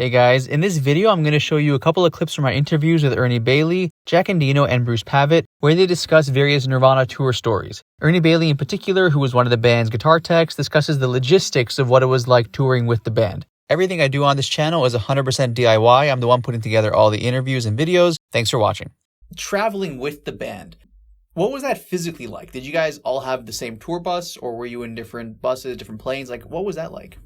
Hey guys, in this video I'm going to show you a couple of clips from my interviews with Ernie Bailey, Jack Endino, and Bruce Pavitt, where they discuss various Nirvana tour stories. Ernie Bailey in particular, who was one of the band's guitar techs, discusses the logistics of what it was like touring with the band. Everything I do on this channel is 100% DIY. I'm the one putting together all the interviews and videos. Thanks for watching. Traveling with the band. What was that physically like? Did you guys all have the same tour bus, or were you in different buses, different planes? Like, what was that like?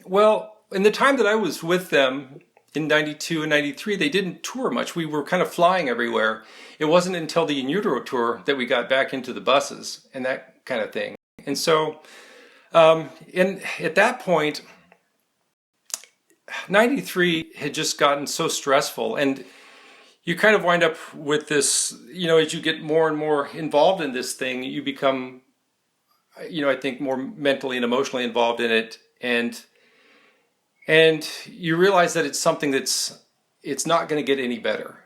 Well, in the time that I was with them in 92 and 93, they didn't tour much. We were kind of flying everywhere. It wasn't until the In Utero tour that we got back into the buses and that kind of thing. And so, at that point, 93 had just gotten so stressful, and you kind of wind up with this, as you get more and more involved in this thing, you become, I think more mentally and emotionally involved in it. And you realize that it's something it's not going to get any better.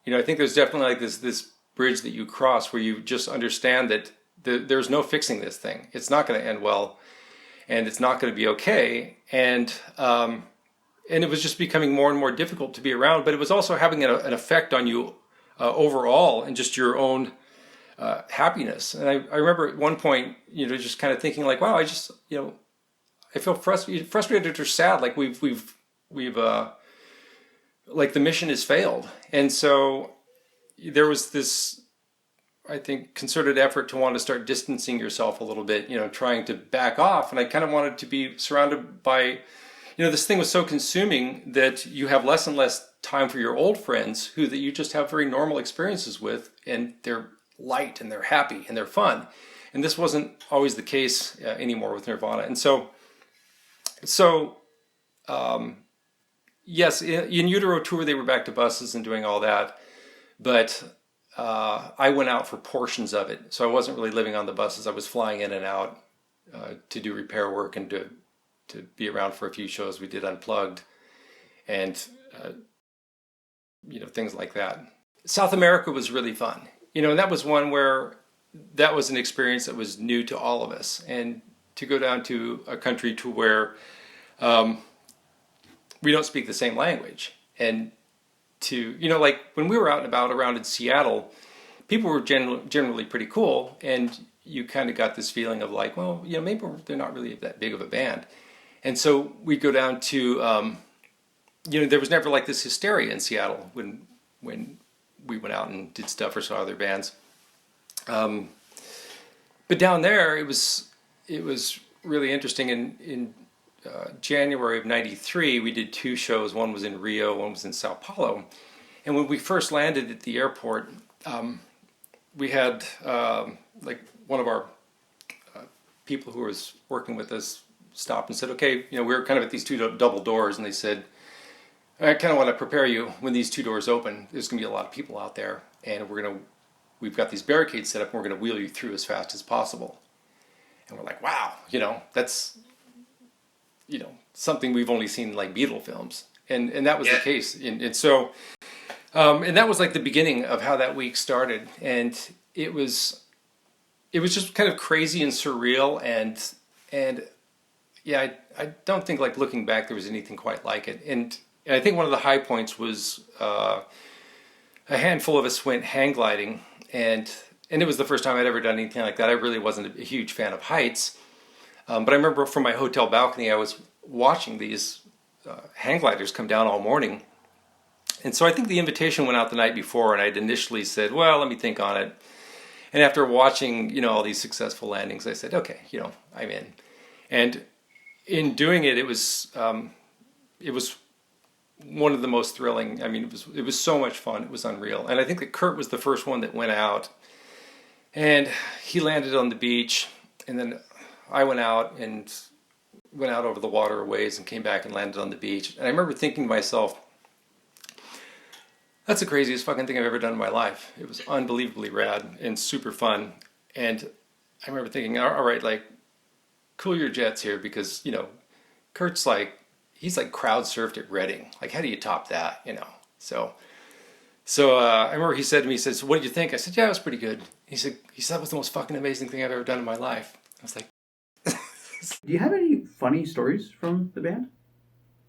I think there's definitely like this bridge that you cross where you just understand that there's no fixing this thing. It's not going to end well, and it's not going to be okay. And it was just becoming more and more difficult to be around. But it was also having an effect on you overall, and just your own happiness. And I remember at one point, just kind of thinking like, wow, I feel frustrated or sad, like we've like the mission has failed. And so there was this, I think, concerted effort to want to start distancing yourself a little bit, trying to back off. And I kind of wanted to be surrounded by, this thing was so consuming that you have less and less time for your old friends that you just have very normal experiences with, and they're light and they're happy and they're fun. And this wasn't always the case anymore with Nirvana. And so yes, in Utero tour, they were back to buses and doing all that. But I went out for portions of it. So I wasn't really living on the buses. I was flying in and out to do repair work and to be around for a few shows. We did Unplugged and, things like that. South America was really fun. And that was one where that was an experience that was new to all of us. And to go down to a country to where we don't speak the same language, and to, like when we were out and about around in Seattle, people were generally pretty cool, and you kind of got this feeling of like, well, maybe they're not really that big of a band. And so we'd go down to, there was never like this hysteria in Seattle when we went out and did stuff or saw other bands. But down there, it was really interesting. In January of 93, we did two shows. One was in Rio, one was in Sao Paulo. And when we first landed at the airport, we had like one of our people who was working with us stopped and said, okay, we were kind of at these two double doors, and they said, I kind of want to prepare you when these two doors open. There's going to be a lot of people out there, and we've got these barricades set up, and we're going to wheel you through as fast as possible. And we're like, wow, that's, something we've only seen in like Beatle films. And that was the case. And so, and that was like the beginning of how that week started. And it was just kind of crazy and surreal. And yeah, I don't think, like, looking back, there was anything quite like it. And I think one of the high points was a handful of us went hang gliding, and it was the first time I'd ever done anything like that. I really wasn't a huge fan of heights, but I remember from my hotel balcony, I was watching these hang gliders come down all morning. And so I think the invitation went out the night before, and I'd initially said, well, let me think on it. And after watching, all these successful landings, I said, okay, I'm in. And in doing it, it was one of the most thrilling. I mean, it was so much fun. It was unreal. And I think that Kurt was the first one that went out, and he landed on the beach, and then I went out over the waterways and came back and landed on the beach. And I remember thinking to myself, that's the craziest fucking thing I've ever done in my life. It was unbelievably rad and super fun. And I remember thinking, all right, like, cool your jets here, because, Kurt's like, he's like crowd surfed at Reading. Like, how do you top that, So I remember he said to me, he says, what did you think? I said, yeah, it was pretty good. He said, that was the most fucking amazing thing I've ever done in my life. I was like, Do you have any funny stories from the band?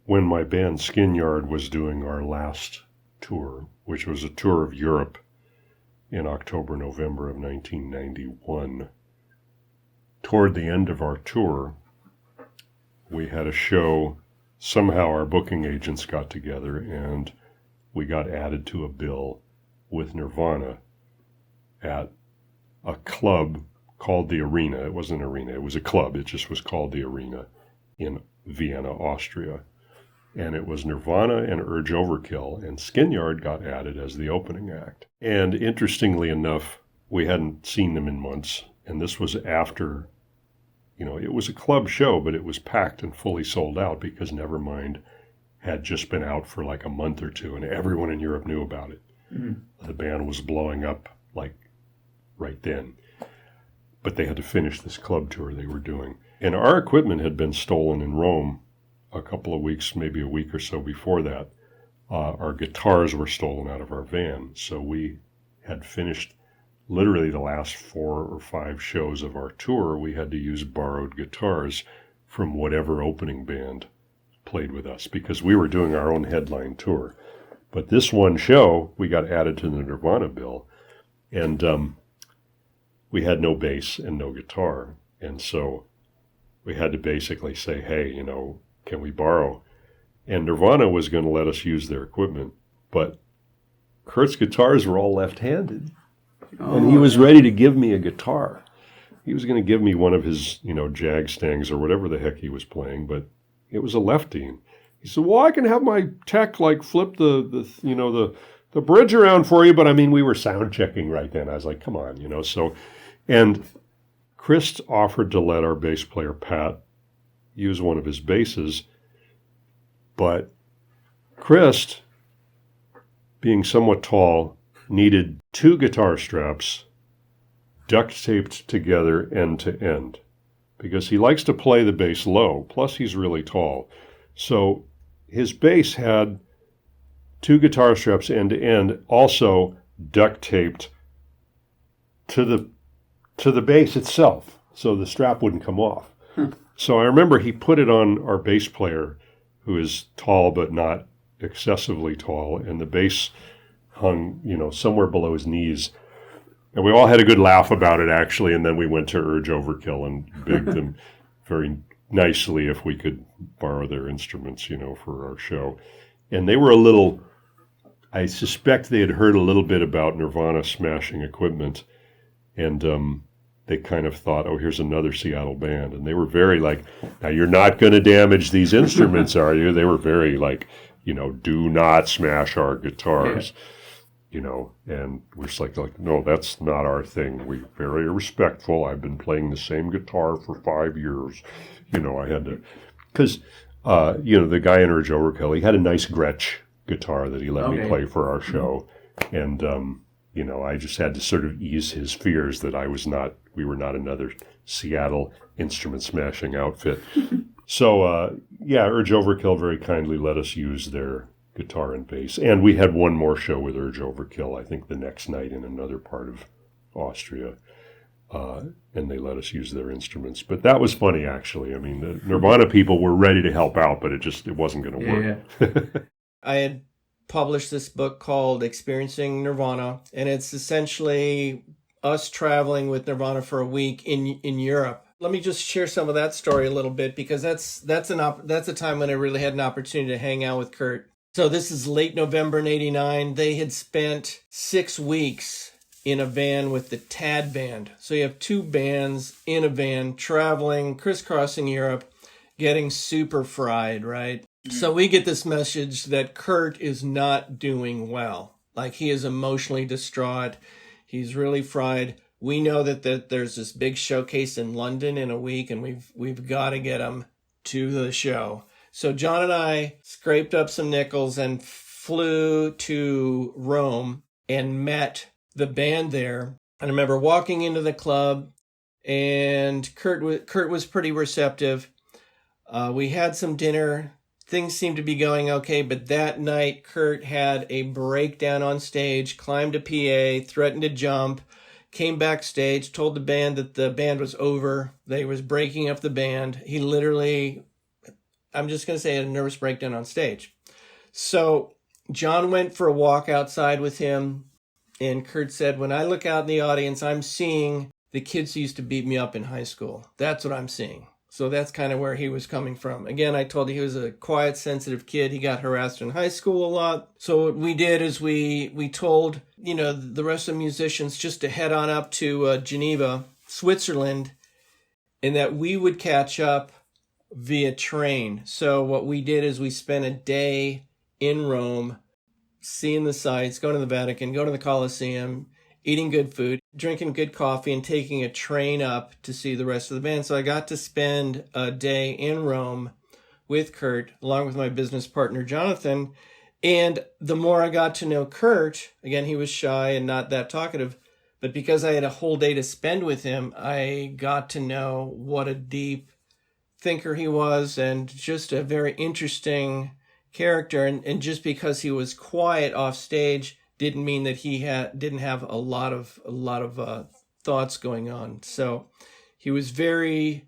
when my band Skin Yard was doing our last tour, which was a tour of Europe in October, November of 1991, toward the end of our tour, we had a show. Somehow our booking agents got together and we got added to a bill with Nirvana at a club called the Arena. It wasn't an arena, it was a club. It just was called the Arena in Vienna, Austria. And it was Nirvana and Urge Overkill, and Skin Yard got added as the opening act. And interestingly enough, we hadn't seen them in months, and this was after, it was a club show, but it was packed and fully sold out because Nevermind had just been out for like a month or two, and everyone in Europe knew about it. Mm-hmm. The band was blowing up like right then. But they had to finish this club tour they were doing. And our equipment had been stolen in Rome a couple of weeks, maybe a week or so before that. Our guitars were stolen out of our van. So we had finished literally the last 4 or 5 shows of our tour. We had to use borrowed guitars from whatever opening band played with us because we were doing our own headline tour. But this one show, we got added to the Nirvana bill. And we had no bass and no guitar. And so we had to basically say, hey, can we borrow? And Nirvana was going to let us use their equipment, but Kurt's guitars were all left-handed. And he was ready to give me a guitar. He was going to give me one of his, Jag Stangs or whatever the heck he was playing, but it was a lefty. And he said, well, I can have my tech flip the bridge around for you, but we were sound checking right then. I was like, come on, so, and Chris offered to let our bass player, Pat, use one of his basses, but Chris, being somewhat tall, needed 2 guitar straps duct taped together end to end because he likes to play the bass low, plus he's really tall. So his bass had 2 guitar straps end to end, also duct taped to the bass itself, so the strap wouldn't come off. So I remember he put it on our bass player, who is tall but not excessively tall, and the bass hung, somewhere below his knees. And we all had a good laugh about it, actually, and then we went to Urge Overkill and begged them very nicely if we could borrow their instruments, for our show. And they were I suspect they had heard a little bit about Nirvana smashing equipment, and they kind of thought, oh, here's another Seattle band. And they were very now you're not going to damage these instruments, are you? They were very do not smash our guitars, and we're just like, no, that's not our thing. We're very respectful. I've been playing the same guitar for 5 years. I had to, because, the guy in Urge Overkill, he had a nice Gretsch guitar that he let me play for our show. And, I just had to sort of ease his fears that we were not another Seattle instrument smashing outfit. So, Urge Overkill very kindly let us use their guitar and bass. And we had one more show with Urge Overkill, I think the next night in another part of Austria. And they let us use their instruments. But that was funny, actually. The Nirvana people were ready to help out, but it wasn't going to work. Yeah. I had published this book called Experiencing Nirvana, and it's essentially us traveling with Nirvana for a week in Europe. Let me just share some of that story a little bit, because that's a time when I really had an opportunity to hang out with Kurt. So this is late November in '89. They had spent 6 weeks in a van with the Tad Band. So you have 2 bands in a van traveling, crisscrossing Europe, getting super fried, right? So we get this message that Kurt is not doing well. He is emotionally distraught. He's really fried. We know that there's this big showcase in London in a week, and we've got to get him to the show. So John and I scraped up some nickels and flew to Rome and met the band there. And I remember walking into the club, and Kurt was pretty receptive. We had some dinner. Things seemed to be going okay, but that night, Kurt had a breakdown on stage, climbed a PA, threatened to jump, came backstage, told the band that the band was over. They was breaking up the band. He literally I'm just going to say, had a nervous breakdown on stage. So John went for a walk outside with him, and Kurt said, when I look out in the audience, I'm seeing the kids who used to beat me up in high school. That's what I'm seeing. So that's kind of where he was coming from. Again, I told you he was a quiet, sensitive kid. He got harassed in high school a lot. So what we did is we told, the rest of the musicians just to head on up to Geneva, Switzerland, and that we would catch up via train. So what we did is we spent a day in Rome, seeing the sights, going to the Vatican, going to the Colosseum, eating good food, drinking good coffee, and taking a train up to see the rest of the band. So I got to spend a day in Rome with Kurt, along with my business partner, Jonathan. And the more I got to know Kurt, again, he was shy and not that talkative, but because I had a whole day to spend with him, I got to know what a deep thinker he was and just a very interesting character. And just because he was quiet off stage didn't mean that he didn't have a lot of thoughts going on. So he was very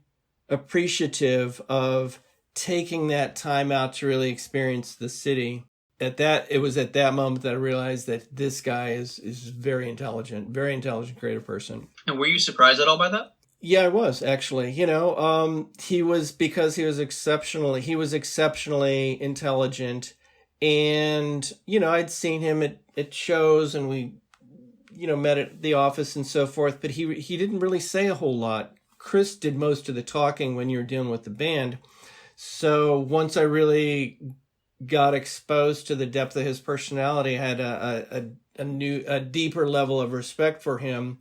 appreciative of taking that time out to really experience the city. It was at that moment that I realized that this guy is very intelligent, creative person. And were you surprised at all by that? Yeah, I was actually. He was exceptionally intelligent. And, I'd seen him at shows, and we, met at the office and so forth, but he didn't really say a whole lot. Chris did most of the talking when you were dealing with the band. So once I really got exposed to the depth of his personality, I had a deeper level of respect for him.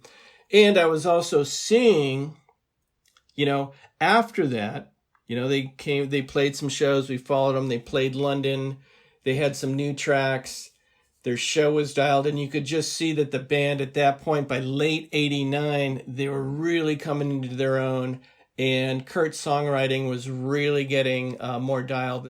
And I was also seeing, after that, they played some shows, we followed them, they played London. They had some new tracks. Their show was dialed, and you could just see that the band at that point, by late '89, they were really coming into their own, and Kurt's songwriting was really getting more dialed.